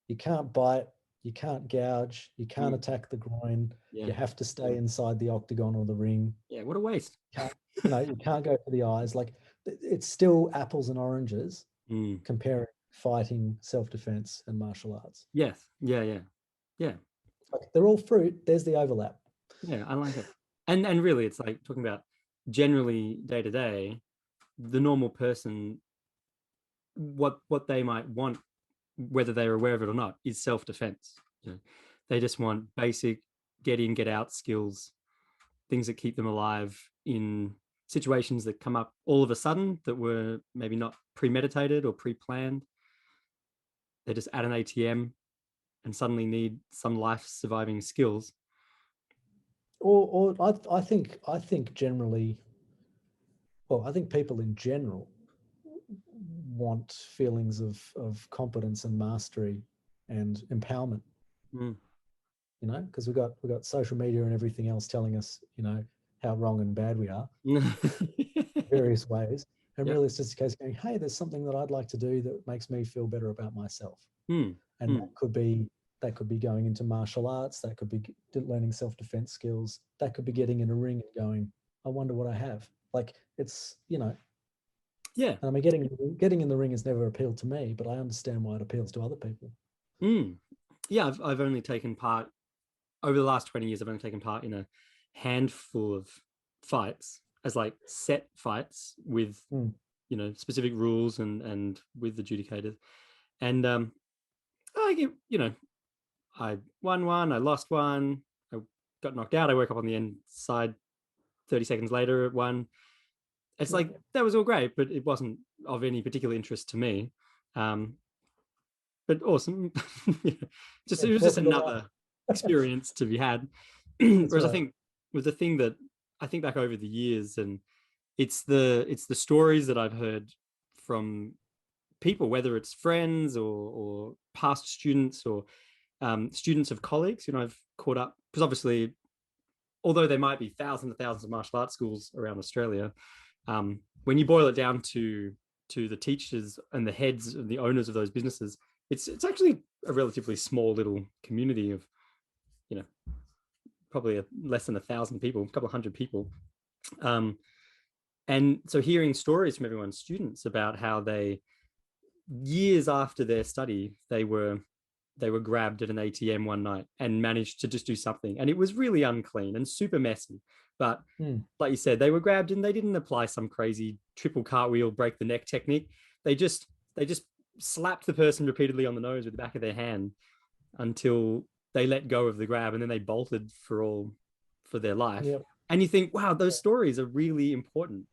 you can't bite, you can't gouge, you can't attack the groin. You have to stay inside the octagon or the ring. Yeah, what a waste. You can't go for the eyes. Like, it's still apples and oranges comparing fighting, self-defense, and martial arts. Yes. Yeah. Like, they're all fruit. There's the overlap. Yeah, I like it. And really, it's like talking about generally day to day, the normal person, what they might want, whether they're aware of it or not, is self-defense. They just want basic get in, get out skills, things that keep them alive in situations that come up all of a sudden that were maybe not premeditated or pre-planned. they're just at an ATM and suddenly need some life surviving skills. Or I think generally, well, I think people in general want feelings of competence and mastery and empowerment. Mm. You know, because we've got social media and everything else telling us, you know, how wrong and bad we are various ways. And Yep. really it's just a case of going, hey, there's something that I'd like to do that makes me feel better about myself. Mm. And that could be going into martial arts, that could be learning self-defense skills, that could be getting in a ring and going, I wonder what I have. Like, it's, you know, Yeah. and I mean, getting in the ring has never appealed to me, but I understand why it appeals to other people. Yeah, I've only taken part over the last 20 years. I've only taken part in a handful of fights as like set fights with you know, specific rules and with adjudicators. And I get, you know, I won one, I lost one, I got knocked out, I woke up on the inside 30 seconds later at one. It's like that was all great, but it wasn't of any particular interest to me. But awesome. Just it was just another experience to be had. Whereas I think with the thing that I think back over the years, and it's the stories that I've heard from people, whether it's friends or past students or students of colleagues. You know, I've caught up because obviously, although there might be thousands and thousands of martial arts schools around Australia, when you boil it down to the teachers and the heads and the owners of those businesses, it's actually a relatively small little community of, you know, probably less than 1,000 people, a couple of hundred people. And so hearing stories from everyone's students about how they, years after their study, they were grabbed at an ATM one night and managed to just do something. And it was really unclean and super messy. But like you said, they were grabbed and they didn't apply some crazy triple cartwheel, break the neck technique. They just slapped the person repeatedly on the nose with the back of their hand until they let go of the grab, and then they bolted for their life. Yep. And you think, wow, those stories are really important.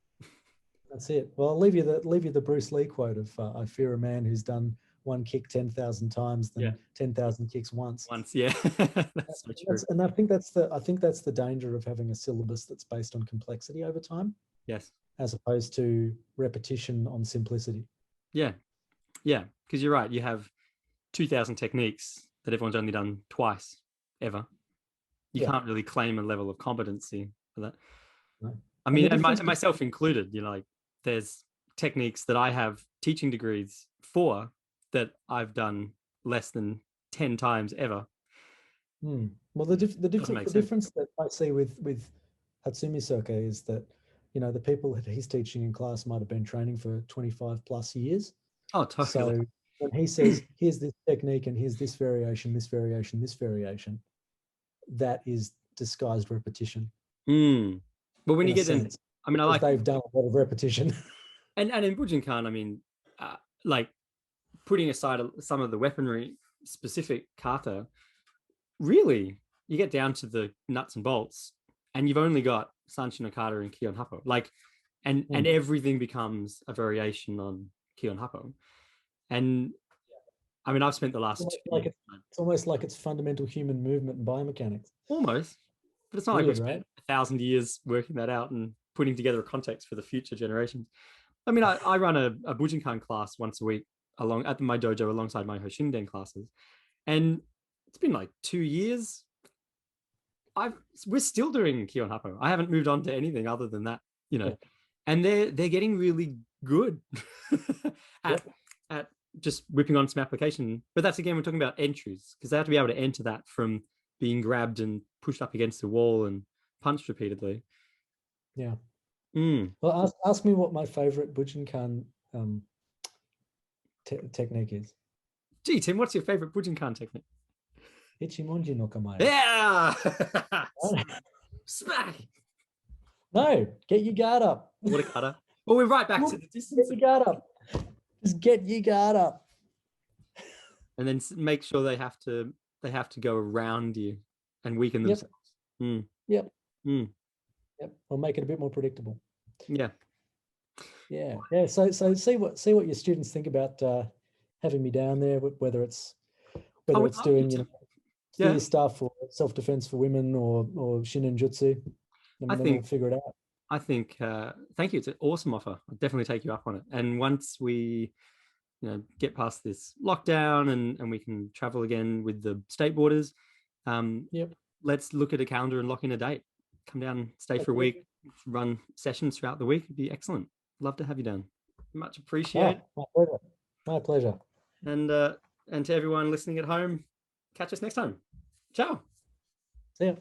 That's it. Well, I'll leave you the Bruce Lee quote of I fear a man who's done one kick 10,000 times than 10,000 kicks once. Yeah. That's so true. And I think that's the danger of having a syllabus that's based on complexity over time. Yes. As opposed to repetition on simplicity. Yeah. Yeah. Because you're right. You have 2,000 techniques that everyone's only done twice ever. You can't really claim a level of competency for that. No. I mean, and myself included, you know, like there's techniques that I have teaching degrees for that I've done less than 10 times ever. Well, the difference that I see with Hatsumi Soka is that, you know, the people that he's teaching in class might have been training for 25 plus years. Oh, totally. So when he says, here's this technique and here's this variation, this variation, this variation, that is disguised repetition. But when you get in, I mean, I like they've done a lot of repetition. And in Bujinkan, I mean, like putting aside some of the weaponry specific kata, really, you get down to the nuts and bolts, and you've only got Sanshi no Kata and Kion Happo. Like, and everything becomes a variation on Kion Happo. And I mean, I've spent the last it's almost like it's fundamental human movement and biomechanics. Almost, but it's not like we spent 1,000 years working that out and putting together a context for the future generations. I mean, I run a Bujinkan class once a week at my dojo alongside my Hoshinden classes, and it's been like 2 years. We're still doing Kion Happo. I haven't moved on to anything other than that, you know. And they're getting really good at just whipping on some application. But that's, again, we're talking about entries, because they have to be able to enter that from being grabbed and pushed up against the wall and punched repeatedly. Yeah. Well, ask me what my favorite Bujinkan technique is. Gee, Tim, what's your favorite Bujinkan technique? Ichimonji no kamae. Yeah! Smack! No, get your guard up. What a cutter. Well, we're right back to the distance. Get your guard up. Just get your guard up. And then make sure they have to go around you and weaken themselves. Yep. Or make it a bit more predictable. Yeah. So see what your students think about having me down there, whether it's I would love you doing to. fear Yeah, stuff or self-defense for women or Shinin Jutsu. I Then we'll think figure it out. I think thank you. It's an awesome offer. I'll definitely take you up on it. And once we, get past this lockdown and we can travel again with the state borders, Yep. let's look at a calendar and lock in a date. Come down, stay for a Absolutely. week, run sessions throughout the week. It'd be excellent. Love to have you down. Much Ah, appreciated. my pleasure. My pleasure. And to everyone listening at home, catch us next time. Ciao. See ya.